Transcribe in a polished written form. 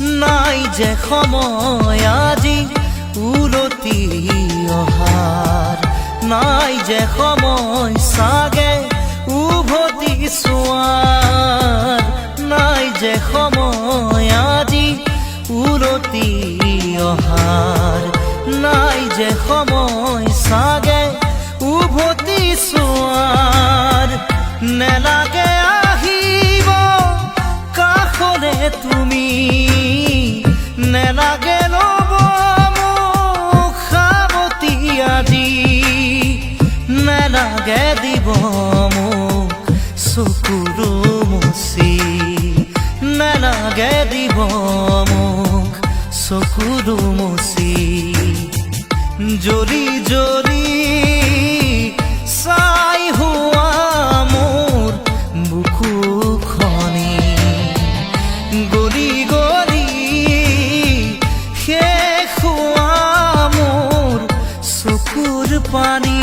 নাই যে সময় আজি উলটি অহাৰ, নাই যে সময় চাগে উভতি চোৱাৰ, নাই যে সময় আজি উলটি অহাৰ, নাই যে সময় চাগে উভতি চোৱাৰ। নেলাগে আহিব কাষৰে তুমি, নেলাগে ল'ব মোক সাৱটি আজি, নেলাগে দিব মোক চকুৰো মুচি, নেলাগে দিব মোক চকুৰো মুচি। জ্বলি জ্বলি চাই হোৱা মোৰ বুকুখনি, গলি গলি শেষ হোৱা মোৰ চকুৰ পানী।